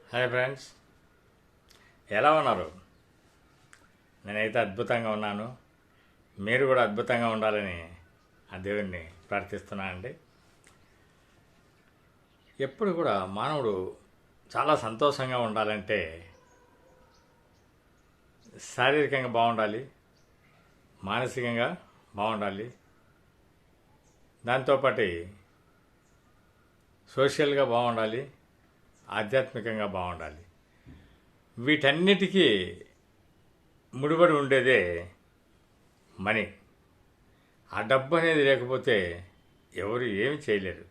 Hi friends, ఎలా ఉన్నారు? నేనైతే అద్భుతంగా ఉన్నాను. మీరు కూడా అద్భుతంగా ఉండాలని ఆ దేవుణ్ణి ప్రార్థిస్తున్నానండి. ఎప్పుడు కూడా మానవుడు చాలా సంతోషంగా ఉండాలంటే శారీరకంగా బాగుండాలి, మానసికంగా బాగుండాలి, దాంతోపాటు సోషల్గా బాగుండాలి, ఆధ్యాత్మికంగా బాగుండాలి. వీటన్నిటికీ ముడిపడి ఉండేదే మనీ. ఆ డబ్బు అనేది లేకపోతే ఎవరు ఏమి చేయలేరు.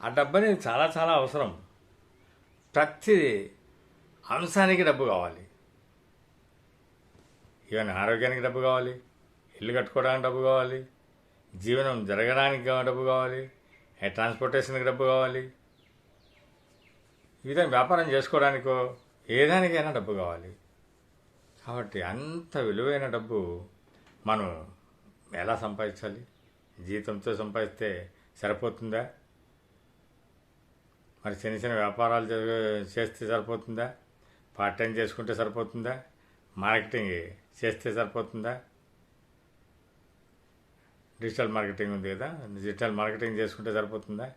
ఆ డబ్బు అనేది చాలా చాలా అవసరం. ప్రతి అంశానికి డబ్బు కావాలి. ఈవెన్ ఆరోగ్యానికి డబ్బు కావాలి, ఇల్లు కట్టుకోవడానికి డబ్బు కావాలి, జీవనం జరగడానికి డబ్బు కావాలి, ట్రాన్స్పోర్టేషన్కి డబ్బు కావాలి, ఈ విధంగా వ్యాపారం చేసుకోవడానికో ఏదానికైనా డబ్బు కావాలి. కాబట్టి అంత విలువైన డబ్బు మనం ఎలా సంపాదించాలి? జీతంతో సంపాదిస్తే సరిపోతుందా? మరి చిన్న చిన్న వ్యాపారాలు చేస్తే సరిపోతుందా? పార్ట్ టైం చేసుకుంటే సరిపోతుందా? మార్కెటింగ్ చేస్తే సరిపోతుందా? డిజిటల్ మార్కెటింగ్ ఉంది కదా, డిజిటల్ మార్కెటింగ్ చేసుకుంటే సరిపోతుందా?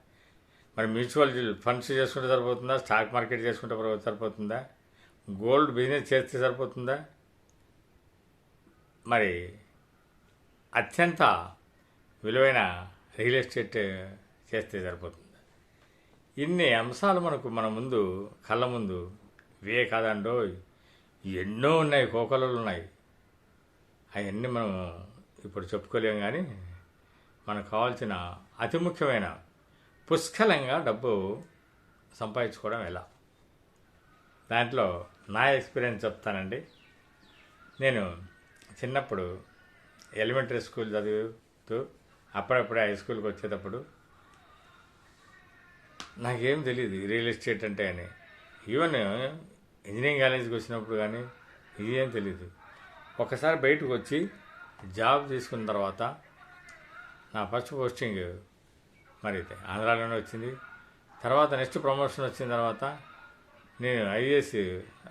మరి మ్యూచువల్ ఫండ్స్ చేసుకుంటే సరిపోతుందా? స్టాక్ మార్కెట్ చేసుకుంటే సరిపోతుందా? గోల్డ్ బిజినెస్ చేస్తే సరిపోతుందా? మరి అత్యంత విలువైన రియల్ ఎస్టేట్ చేస్తే సరిపోతుందా? ఇన్ని అంశాలు మన ముందు కళ్ళ ముందు ఇవే కాదండో, ఎన్నో ఉన్నాయి, కోకొలలు ఉన్నాయి. అవన్నీ మనం ఇప్పుడు చెప్పుకోలేము. కానీ మనకు కావాల్సిన అతి ముఖ్యమైన పుష్కలంగా డబ్బు సంపాదించుకోవడం ఎలా, దాంట్లో నా ఎక్స్పీరియన్స్ చెప్తానండి. నేను చిన్నప్పుడు ఎలిమెంటరీ స్కూల్ చదువుతూ అప్పుడప్పుడే హై స్కూల్కి వచ్చేటప్పుడు నాకేం తెలియదు రియల్ ఎస్టేట్ అంటే అని. ఈవెన్ ఇంజనీరింగ్ కాలేజీకి వచ్చినప్పుడు కానీ ఇదేం తెలియదు. ఒకసారి బయటకు వచ్చి జాబ్ తీసుకున్న తర్వాత నా ఫస్ట్ పోస్టింగ్ మరి ఆంధ్రాలోనే వచ్చింది. తర్వాత నెక్స్ట్ ప్రమోషన్ వచ్చిన తర్వాత నేను ఐఏఎస్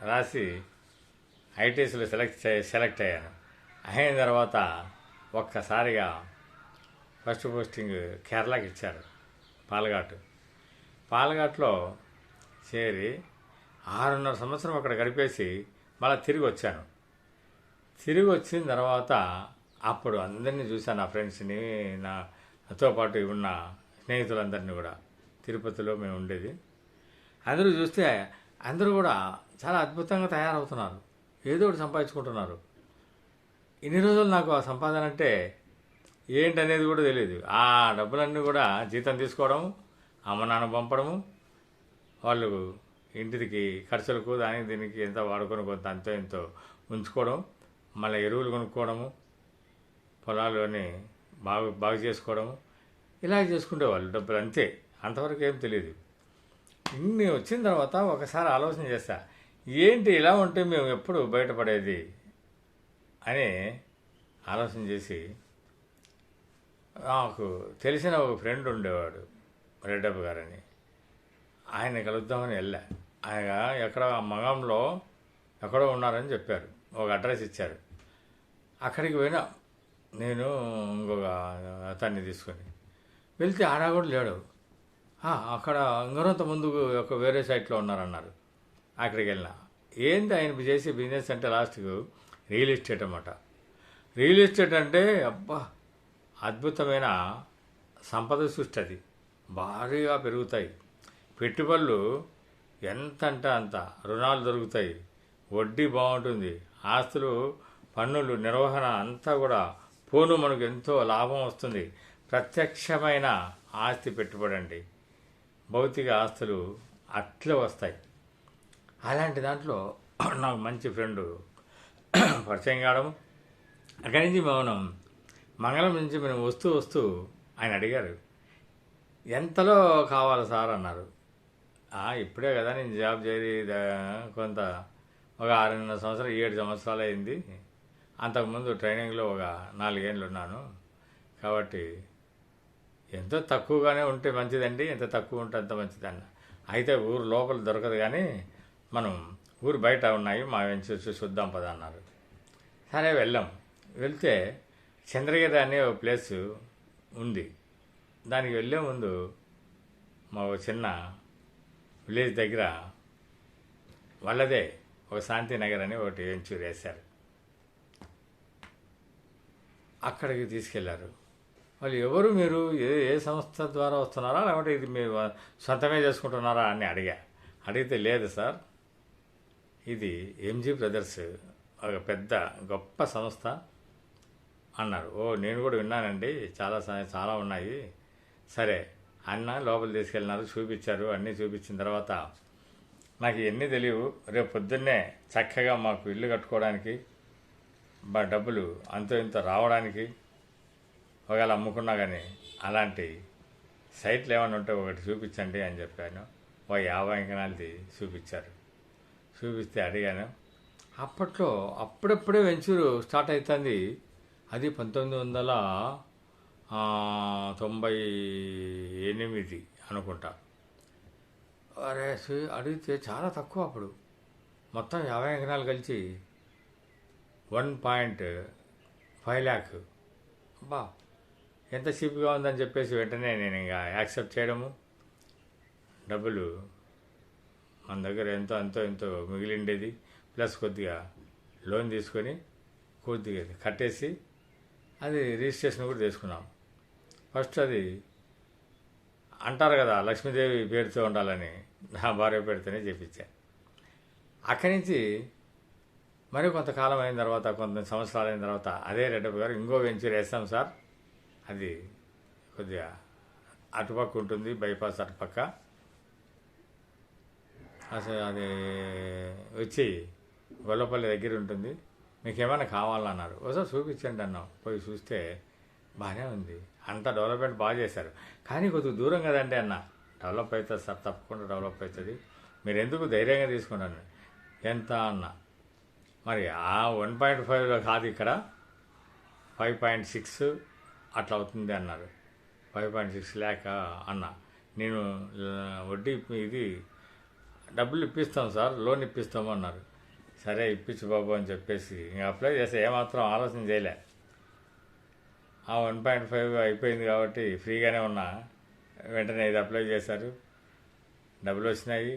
రాసి ఐటీఎస్లో సెలెక్ట్ అయ్యాను. అయిన తర్వాత ఒక్కసారిగా ఫస్ట్ పోస్టింగ్ కేరళకి ఇచ్చారు, పాలఘాట్లో చేరి 6.5 సంవత్సరం అక్కడ గడిపేసి మళ్ళీ తిరిగి వచ్చాను. తిరిగి వచ్చిన తర్వాత అప్పుడు అందరినీ చూశాను, నా ఫ్రెండ్స్ని, నాతో పాటు ఉన్న స్నేహితులందరినీ కూడా. తిరుపతిలో మేము ఉండేది. అందరూ చూస్తే అందరూ కూడా చాలా అద్భుతంగా తయారవుతున్నారు, ఏదో ఒకటి సంపాదించుకుంటున్నారు. ఇన్ని రోజులు నాకు ఆ సంపాదన అంటే ఏంటనేది కూడా తెలియదు. ఆ డబ్బులన్నీ కూడా జీతం తీసుకోవడం, అమ్మ నాన్న పంపడము, వాళ్ళు ఇంటికి ఖర్చులకు దానికి దీనికి ఎంత వాడుకొని కొంత అంతో ఎంతో ఉంచుకోవడం, మళ్ళీ ఎరువులు కొనుక్కోవడము, పొలాల్లోని బాగు చేసుకోవడము, ఇలా చేసుకునేవాళ్ళు. డబ్బులు అంతే, అంతవరకు ఏం తెలియదు. ఇన్ని వచ్చిన తర్వాత ఒకసారి ఆలోచన చేస్తా, ఏంటి ఇలా ఉంటే మేము ఎప్పుడు బయటపడేది అని ఆలోచన చేసి, నాకు తెలిసిన ఒక ఫ్రెండ్ ఉండేవాడు, రెడ్డప్ప గారని. ఆయన కలుద్దామని వెళ్ళా. ఆయన ఎక్కడ మగంలో ఎక్కడో ఉన్నారని చెప్పారు, ఒక అడ్రస్ ఇచ్చారు. అక్కడికి పోయినా నేను ఇంకొక అతన్ని తీసుకొని వెళ్తే ఆడ కూడా లేడు. అక్కడ ఇంకొంత ముందుకు ఒక వేరే సైట్లో ఉన్నారన్నారు. అక్కడికి వెళ్ళినా, ఏంటి ఆయన చేసే బిజినెస్ అంటే లాస్ట్కు రియల్ ఎస్టేట్ అన్నమాట. రియల్ ఎస్టేట్ అంటే అబ్బా అద్భుతమైన సంపద సృష్టి. అది భారీగా పెరుగుతాయి, పెట్టుబడులు ఎంత అంటే అంత, రుణాలు దొరుకుతాయి, వడ్డీ బాగుంటుంది, ఆస్తులు పన్నులు నిర్వహణ అంతా కూడా పోను మనకు ఎంతో లాభం వస్తుంది. ప్రత్యక్షమైన ఆస్తి పెట్టుబడి అండి. భౌతిక ఆస్తులు అట్లే వస్తాయి. అలాంటి దాంట్లో నాకు మంచి ఫ్రెండు పరిచయం కావడం, అక్కడి నుంచి మంగళం నుంచి మేము వస్తూ ఆయన అడిగారు, ఎంతలో కావాలి సార్ అన్నారు. ఇప్పుడే కదా నేను జాబ్ చేరి కొంత ఒక 6.5 సంవత్సరాలు 7 సంవత్సరాలు అయింది. అంతకుముందు ట్రైనింగ్లో ఒక 4 ఏళ్ళు ఉన్నాను. కాబట్టి ఎంతో తక్కువగానే ఉంటే మంచిదండి, ఎంత తక్కువ ఉంటే అంత మంచిదన్న. అయితే ఊరు లోపల దొరకదు, కానీ మనం ఊరు బయట ఉన్నాయి మా వెంచర్స్ చూద్దాం పద అన్నారు. సరే వెళ్ళాం. వెళ్తే చంద్రగిరి అనే ఒక ప్లేస్ ఉంది. దానికి వెళ్ళే ముందు మా ఒక చిన్న విలేజ్ దగ్గర వాళ్ళదే ఒక శాంతినగర్ అని ఒకటి వెంచర్ వేశారు. అక్కడికి తీసుకెళ్లారు. వాళ్ళు ఎవరు మీరు, ఏ ఏ సంస్థ ద్వారా వస్తున్నారా లేకపోతే ఇది మీరు సొంతమే చేసుకుంటున్నారా అని అడిగితే లేదు సార్, ఇది ఎంజీ బ్రదర్స్ ఒక పెద్ద గొప్ప సంస్థ అన్నారు. ఓ నేను కూడా విన్నానండి, చాలా ఉన్నాయి. సరే అన్న లోపల తీసుకెళ్ళినారు, చూపించారు. అన్నీ చూపించిన తర్వాత నాకు ఇవన్నీ తెలియవు, రేపు పొద్దున్నే చక్కగా మాకు ఇల్లు కట్టుకోవడానికి డబ్బులు అంతో ఇంతో రావడానికి ఒకవేళ అమ్ముకున్నా కానీ అలాంటి సైట్లు ఏమైనా ఉంటే ఒకటి చూపించండి అని చెప్పాను. ఓ 50 అంకణాలది చూపించారు. చూపిస్తే అడిగాను. అప్పుడప్పుడే వెంచూరు స్టార్ట్ అవుతుంది. అది 1998 అనుకుంటా. అరే అడిగితే చాలా తక్కువ అప్పుడు. మొత్తం 50 అంకణాలు కలిసి 1.5 lakh. బా ఎంత చీప్గా ఉందని చెప్పేసి వెంటనే నేను ఇంకా యాక్సెప్ట్ చేయడము. డబ్బులు మన దగ్గర ఎంతో మిగిలిండేది, ప్లస్ కొద్దిగా లోన్ తీసుకొని కొద్దిగా కట్టేసి అది రిజిస్ట్రేషన్ కూడా తీసుకున్నాం. ఫస్ట్ అది అంటారు కదా లక్ష్మీదేవి పేరుతో ఉండాలని, నా భార్య పేరుతోనే చేపించా. అక్కడి నుంచి మరి కొంతకాలం అయిన తర్వాత, కొంత సంవత్సరాలు అయిన తర్వాత అదే రెడ్డప్ప గారు ఇంకో వెంచర్ వేస్తాం సార్, అది కొద్దిగా అటుపక్క ఉంటుంది, బైపాస్ అటుపక్క, అసలు అది వచ్చి గొల్లపల్లి దగ్గర ఉంటుంది, మీకు ఏమైనా కావాలన్నారు. ఒకసారి చూపించండి అన్నాం. పోయి చూస్తే బాగానే ఉంది, అంతా డెవలప్మెంట్ బాగా చేశారు. కానీ కొద్దిగా దూరం కదండి అన్న. డెవలప్ అవుతుంది సార్, తప్పకుండా డెవలప్ అవుతుంది, మీరు ఎందుకు ధైర్యంగా తీసుకున్నాను. ఎంత అన్న, మరి ఆ 1.5 కాదు, ఇక్కడ 5.6 అట్లా అవుతుంది అన్నారు. 5.6 lakh అన్న. నేను వడ్డీ ఇది డబ్బులు ఇప్పిస్తాం సార్, లోన్ ఇప్పిస్తాము అన్నారు. సరే ఇప్పించు బాబు అని చెప్పేసి ఇంకా అప్లై చేస్తే ఏమాత్రం ఆలోచన చేయలే. ఆ 1.5 అయిపోయింది కాబట్టి ఫ్రీగానే ఉన్నా. వెంటనే ఇది అప్లై చేశారు, డబ్బులు వచ్చినాయి,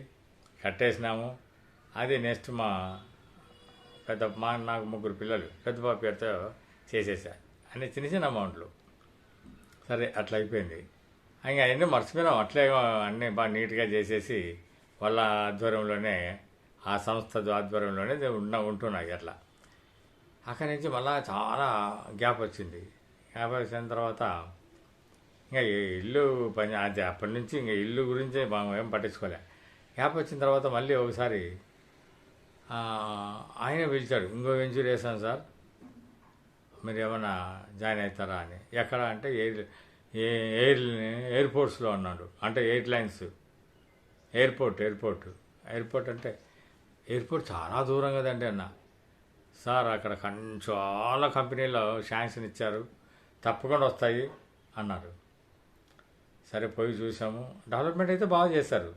కట్టేసినాము. అది నెక్స్ట్ నాకు 3 పిల్లలు, పెద్ద బాబు పేరుతో చేసేసారు. అన్ని చిన్న అమౌంట్లు. సరే అట్లా అయిపోయింది. ఇంకా అవన్నీ మర్చిపోయినాం. అట్లే అన్నీ బాగా నీట్గా చేసేసి వాళ్ళ ఆధ్వర్యంలోనే, ఆ సంస్థ ఆధ్వర్యంలోనే ఉంటున్నాయి అట్లా. అక్కడి నుంచి మళ్ళీ చాలా గ్యాప్ వచ్చింది. గ్యాప్ వచ్చిన తర్వాత ఇంకా ఇల్లు పని అది అప్పటి నుంచి ఇంకా ఇల్లు గురించి మనం ఏం పట్టించుకోలే. గ్యాప్ వచ్చిన తర్వాత మళ్ళీ ఒకసారి ఆయన పిలిచాడు, ఇంకో వెంచర్ వేసాను సార్, మీరు ఏమైనా జాయిన్ అవుతారా అని. ఎక్కడ అంటే ఎయిర్పోర్ట్స్లో అన్నాడు. అంటే ఎయిర్లైన్స్ ఎయిర్పోర్ట్ అంటే ఎయిర్పోర్ట్ చాలా దూరం కదండి అన్న. సార్ అక్కడ చాలా కంపెనీలో శాంక్షన్ ఇచ్చారు, తప్పకుండా వస్తాయి అన్నారు. సరే పోయి చూసాము. డెవలప్మెంట్ అయితే బాగా చేశారు.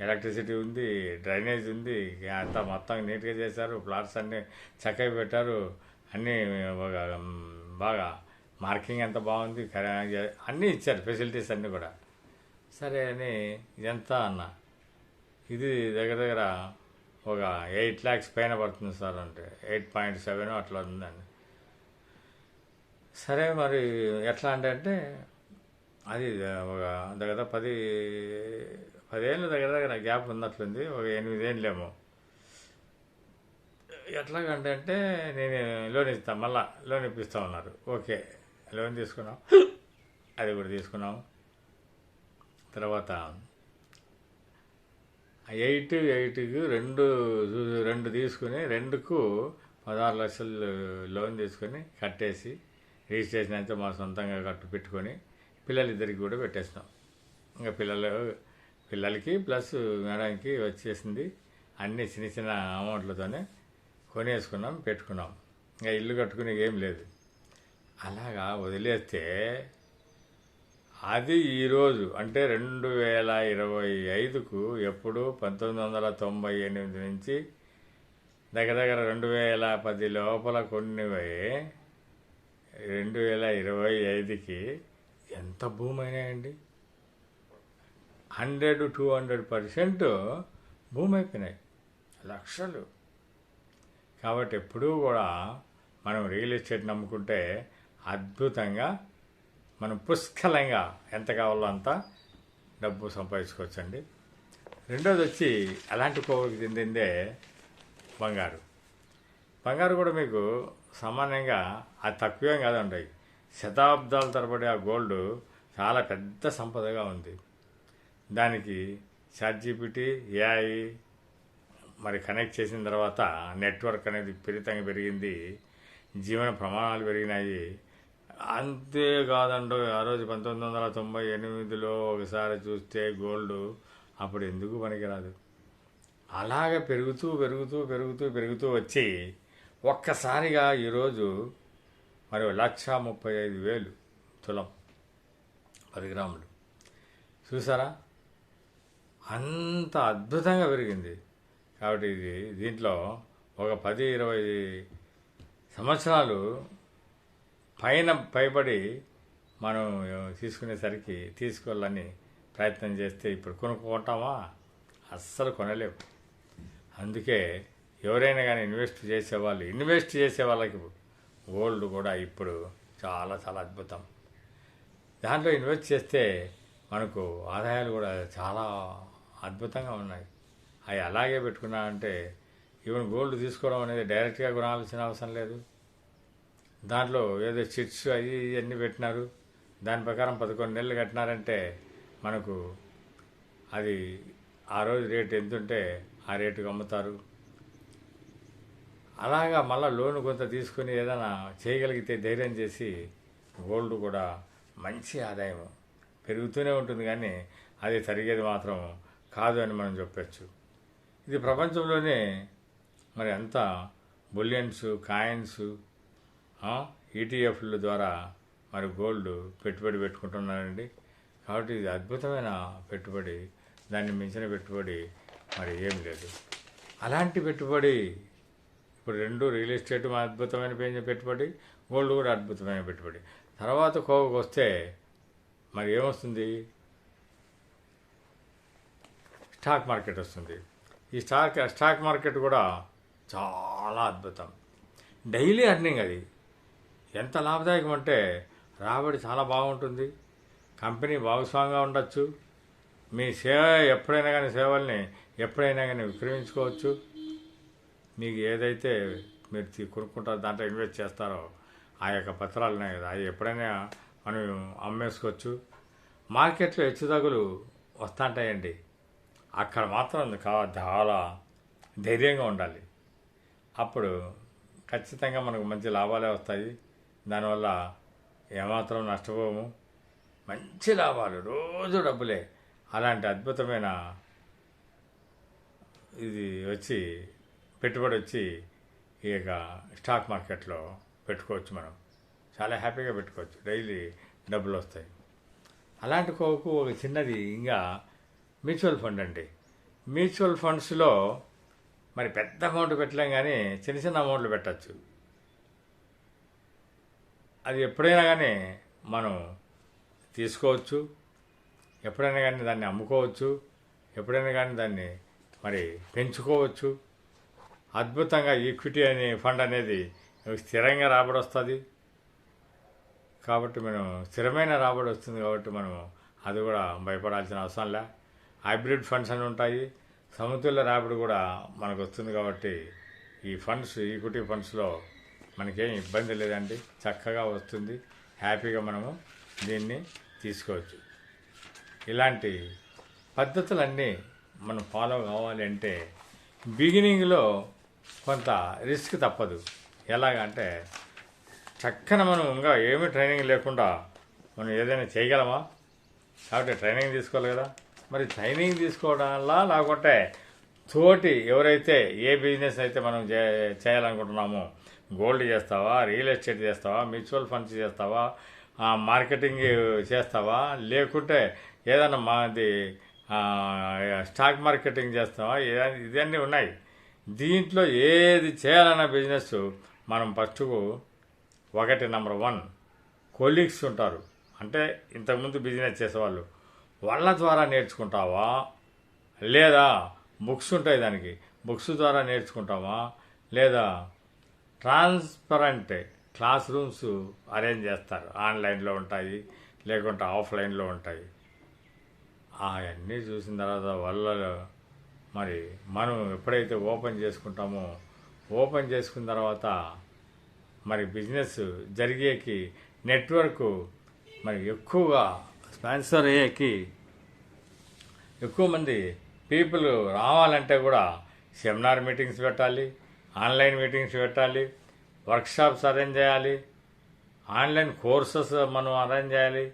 ఎలక్ట్రిసిటీ ఉంది, డ్రైనేజ్ ఉంది, అంతా మొత్తం నీట్గా చేశారు. ప్లాట్స్ అన్నీ చక్కగా పెట్టారు. అన్నీ బాగా మార్కింగ్ అంతా బాగుంది, అన్నీ ఇచ్చారు, ఫెసిలిటీస్ అన్నీ కూడా. సరే అని ఎంత అన్న, ఇది దగ్గర ఒక 8 lakhs పైన పడుతుంది సార్ అంటే. 8.7 అట్లా ఉందండి. సరే మరి ఎట్లా అంటే అది ఒక దగ్గర 10 ఏళ్ళు దగ్గర గ్యాప్ ఉన్నట్లుంది, ఒక 8 ఏళ్ళేమో. ఎట్లాగంటే నేను లోన్ ఇస్తాను, మళ్ళా లోన్ ఇప్పిస్తా ఉన్నారు. ఓకే లోన్ తీసుకున్నాం, అది కూడా తీసుకున్నాము. తర్వాత 8కు రెండు తీసుకుని 2కు 16 లక్షలు లోన్ తీసుకొని కట్టేసి రిజిస్ట్రేషన్ అయితే మా సొంతంగా పెట్టుకొని పిల్లలిద్దరికి కూడా పెట్టేసినాం. ఇంకా పిల్లలకి ప్లస్ మేడానికి వచ్చేసింది. అన్నీ చిన్న అమౌంట్లతోనే కొనేసుకున్నాం, పెట్టుకున్నాం. ఇంకా ఇల్లు కట్టుకునే ఏం లేదు. అలాగా వదిలేస్తే అది ఈరోజు అంటే 2025కు ఎప్పుడు 1998 నుంచి దగ్గర దగ్గర 2010 లోపల కొన్నివే 2025కి ఎంత భూమి అయినాయండి? 100-200% భూమి అయిపోయినాయి, లక్షలు. కాబట్టి ఎప్పుడూ కూడా మనం రియల్ ఎస్టేట్ నమ్ముకుంటే అద్భుతంగా మనం పుష్కలంగా ఎంత కావాలో అంత డబ్బు సంపాదించుకోవచ్చండి. రెండోది వచ్చి అలాంటి కోవకి చెందిందే బంగారు. బంగారు కూడా మీకు సామాన్యంగా అది తక్కువేం కాదండి. శతాబ్దాల తరబడి ఆ గోల్డ్ చాలా పెద్ద సంపదగా ఉంది. దానికి ChatGPT, AI మరి కనెక్ట్ చేసిన తర్వాత నెట్వర్క్ అనేది విపరీతంగా పెరిగింది, జీవన ప్రమాణాలు పెరిగినాయి. అంతేకాదండో ఆ రోజు 1998లో ఒకసారి చూస్తే గోల్డ్ అప్పుడు ఎందుకు పనికిరాదు. అలాగే పెరుగుతూ పెరుగుతూ పెరుగుతూ పెరుగుతూ వచ్చి ఒక్కసారిగా ఈరోజు మరి 1,35,000 తులం 10 గ్రాములు. చూసారా, అంత అద్భుతంగా పెరిగింది. కాబట్టి దీంట్లో ఒక 10-20 సంవత్సరాలు పైబడి మనం తీసుకోవాలని ప్రయత్నం చేస్తే ఇప్పుడు కొనుక్కుంటామా? అస్సలు కొనలేవు. అందుకే ఎవరైనా కానీ ఇన్వెస్ట్ చేసే వాళ్ళకి గోల్డ్ కూడా ఇప్పుడు చాలా చాలా అద్భుతం. దాంట్లో ఇన్వెస్ట్ చేస్తే మనకు ఆదాయాలు కూడా చాలా అద్భుతంగా ఉన్నాయి. అవి అలాగే పెట్టుకున్నామంటే ఈవెన్ గోల్డ్ తీసుకోవడం అనేది డైరెక్ట్గా కొనాల్సిన అవసరం లేదు. దాంట్లో ఏదో చిట్స్ అవి ఇవన్నీ పెట్టినారు, దాని ప్రకారం 11 నెలలు కట్టినారంటే మనకు అది ఆ రోజు రేటు ఎంతుంటే ఆ రేటుకి అమ్ముతారు. అలాగా మళ్ళీ లోన్ కొంత తీసుకుని ఏదైనా చేయగలిగితే ధైర్యం చేసి గోల్డ్ కూడా మంచి ఆదాయం పెరుగుతూనే ఉంటుంది, కానీ అది తరిగేది మాత్రం కాదు అని మనం చెప్పచ్చు. ఇది ప్రపంచంలోనే మరి అంతా బులియన్స్, కాయిన్స్, ETFల ద్వారా మరి గోల్డ్ పెట్టుబడి పెట్టుకుంటున్నారండి. కాబట్టి ఇది అద్భుతమైన పెట్టుబడి, దాన్ని మించిన పెట్టుబడి మరి ఏం లేదు. అలాంటి పెట్టుబడి ఇప్పుడు రెండు రియల్ ఎస్టేట్ అద్భుతమైన పెట్టుబడి, గోల్డ్ కూడా అద్భుతమైన పెట్టుబడి. తర్వాత కోవకు వస్తే మరి ఏమొస్తుంది? స్టాక్ మార్కెట్ వస్తుంది. ఈ స్టాక్ మార్కెట్ కూడా చాలా అద్భుతం. డైలీ అర్నింగ్, అది ఎంత లాభదాయకం అంటే రాబడి చాలా బాగుంటుంది. కంపెనీ భాగస్వామిగా ఉండొచ్చు. మీ సేవల్ని ఎప్పుడైనా కానీ విక్రయించుకోవచ్చు. మీకు ఏదైతే మీరు కొనుక్కుంటారో దాంట్లో ఇన్వెస్ట్ చేస్తారో ఆ యొక్క పత్రాలు ఉన్నాయి కదా, అవి ఎప్పుడైనా మనం అమ్మేసుకోవచ్చు. మార్కెట్లో హెచ్చుతగ్గులు వస్తుంటాయండి, అక్కడ మాత్రం చాలా ధైర్యంగా ఉండాలి. అప్పుడు ఖచ్చితంగా మనకు మంచి లాభాలే వస్తాయి. దానివల్ల ఏమాత్రం నష్టపోము, మంచి లాభాలు, రోజు డబ్బులే. అలాంటి అద్భుతమైన ఇది పెట్టుబడి వచ్చి ఈ యొక్క స్టాక్ మార్కెట్లో పెట్టుకోవచ్చు. మనం చాలా హ్యాపీగా పెట్టుకోవచ్చు, డైలీ డబ్బులు వస్తాయి. అలాంటి కోకు ఒక చిన్నది ఇంకా మ్యూచువల్ ఫండ్ అండి. మ్యూచువల్ ఫండ్స్లో మరి పెద్ద అమౌంట్ పెట్టలేం, కానీ చిన్న చిన్న అమౌంట్లు పెట్టచ్చు. అది ఎప్పుడైనా కానీ మనం తీసుకోవచ్చు, ఎప్పుడైనా కానీ దాన్ని అమ్ముకోవచ్చు, ఎప్పుడైనా కానీ దాన్ని మరి పెంచుకోవచ్చు. అద్భుతంగా ఈక్విటీ అనే ఫండ్ అనేది స్థిరంగా రాబడి వస్తుంది. కాబట్టి మనం స్థిరమైన రాబడి వస్తుంది కాబట్టి మనం అది కూడా భయపడాల్సిన అవసరం లే. హైబ్రిడ్ ఫండ్స్ అని ఉంటాయి, సమతుల్య రాబడి కూడా మనకు వస్తుంది. కాబట్టి ఈ ఫండ్స్, ఈక్విటీ ఫండ్స్లో మనకేం ఇబ్బంది లేదండి, చక్కగా వస్తుంది. హ్యాపీగా మనము దీన్ని తీసుకోవచ్చు. ఇలాంటి పద్ధతులన్నీ మనం ఫాలో కావాలి అంటే బిగినింగ్లో కొంత రిస్క్ తప్పదు. ఎలాగంటే చక్కన మనం ఇంకా ఏమీ ట్రైనింగ్ లేకుండా మనం ఏదైనా చేయగలమా? కాబట్టి ట్రైనింగ్ తీసుకోవాలి కదా. మరి ట్రైనింగ్ తీసుకోవడంలా లేకుంటే తోటి ఎవరైతే ఏ బిజినెస్ అయితే మనం చేయాలనుకుంటున్నామో, గోల్డ్ చేస్తావా, రియల్ ఎస్టేట్ చేస్తావా, మ్యూచువల్ ఫండ్స్ చేస్తావా, మార్కెటింగ్ చేస్తావా, లేకుంటే ఏదన్నా మాది ఆ, స్టాక్ మార్కెటింగ్ చేస్తావా, ఇవన్నీ ఉన్నాయి. దీంట్లో ఏది చేయాలన్న బిజినెస్ మనం ఫస్ట్ ఒకటి నెంబర్ 1 కొలీగ్స్ ఉంటారు, అంటే ఇంతకుముందు బిజినెస్ చేసేవాళ్ళు, వాళ్ళ ద్వారా నేర్చుకుంటావా, లేదా బుక్స్ ఉంటాయి దానికి, బుక్స్ ద్వారా నేర్చుకుంటావా, లేదా ట్రాన్స్పరెంట్ క్లాస్ రూమ్స్ అరేంజ్ చేస్తారు, ఆన్లైన్లో ఉంటాయి లేకుంటే ఆఫ్లైన్లో ఉంటాయి. అవన్నీ చూసిన తర్వాత వల్ల మరి మనం ఎప్పుడైతే ఓపెన్ చేసుకుంటామో, ఓపెన్ చేసుకున్న తర్వాత మరి బిజినెస్ జరిగేకి నెట్వర్క్ మరి ఎక్కువగా స్పాన్సర్ అయ్యేకి ఎక్కువ మంది పీపుల్ రావాలంటే కూడా సెమినార్ మీటింగ్స్ పెట్టాలి, ఆన్లైన్ మీటింగ్స్ పెట్టాలి, వర్క్షాప్స్ అరేంజ్ చేయాలి, ఆన్లైన్ కోర్సెస్ మనం అరేంజ్ చేయాలి.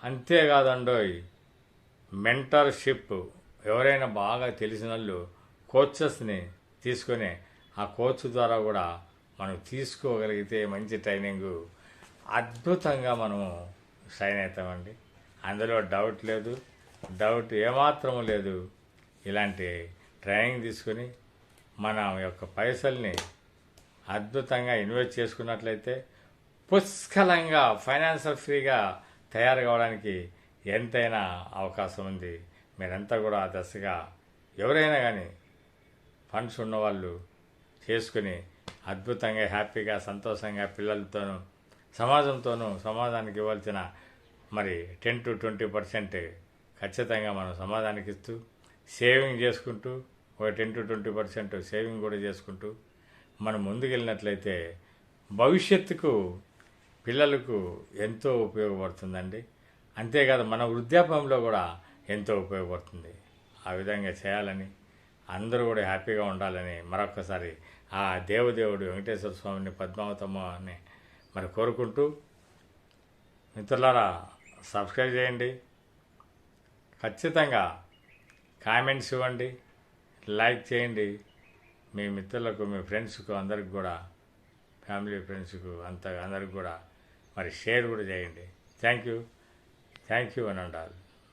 అంతేకాదండోయ్, మెంటర్షిప్ ఎవరైనా బాగా తెలిసిన వాళ్ళు కోచెస్ని తీసుకొని ఆ కోచ్ ద్వారా కూడా మనం తీసుకోగలిగితే మంచి ట్రైనింగ్ అద్భుతంగా మనము షైన్ అవుతామండి. అందులో డౌట్ లేదు, డౌట్ ఏమాత్రము లేదు. ఇలాంటి ట్రైనింగ్ తీసుకొని మన యొక్క పైసల్ని అద్భుతంగా ఇన్వెస్ట్ చేసుకున్నట్లయితే పుష్కలంగా ఫైనాన్షియల్ ఫ్రీగా తయారు కావడానికి ఎంతైనా అవకాశం ఉంది. మీరంతా కూడా ఆ దశగా ఎవరైనా కానీ ఫండ్స్ ఉన్నవాళ్ళు చేసుకుని అద్భుతంగా హ్యాపీగా సంతోషంగా పిల్లలతోనూ సమాజంతోనూ సమాజానికి ఇవ్వాల్సిన మరి 10 to 20% ఖచ్చితంగా మనం సమాజానికి ఇస్తూ సేవింగ్ చేసుకుంటూ ఒక 10 to 20% సేవింగ్ కూడా చేసుకుంటూ మనం ముందుకెళ్ళినట్లయితే భవిష్యత్తుకు పిల్లలకు ఎంతో ఉపయోగపడుతుందండి. అంతేకాదు మన వృద్ధాప్యంలో కూడా ఎంతో ఉపయోగపడుతుంది. ఆ విధంగా చేయాలని, అందరూ కూడా హ్యాపీగా ఉండాలని మరొకసారి ఆ దేవదేవుడు వెంకటేశ్వర స్వామిని, పద్మావతమ్మని మరి కోరుకుంటూ, మిత్రులారా సబ్స్క్రైబ్ చేయండి, ఖచ్చితంగా కామెంట్స్ ఇవ్వండి, లైక్ చేయండి. మీ మిత్రులకు, మీ ఫ్రెండ్స్కు అందరికి కూడా, ఫ్యామిలీ ఫ్రెండ్స్కు అందరికి కూడా మరి షేర్ కూడా చేయండి. థ్యాంక్ యూ అని ఉండాలి.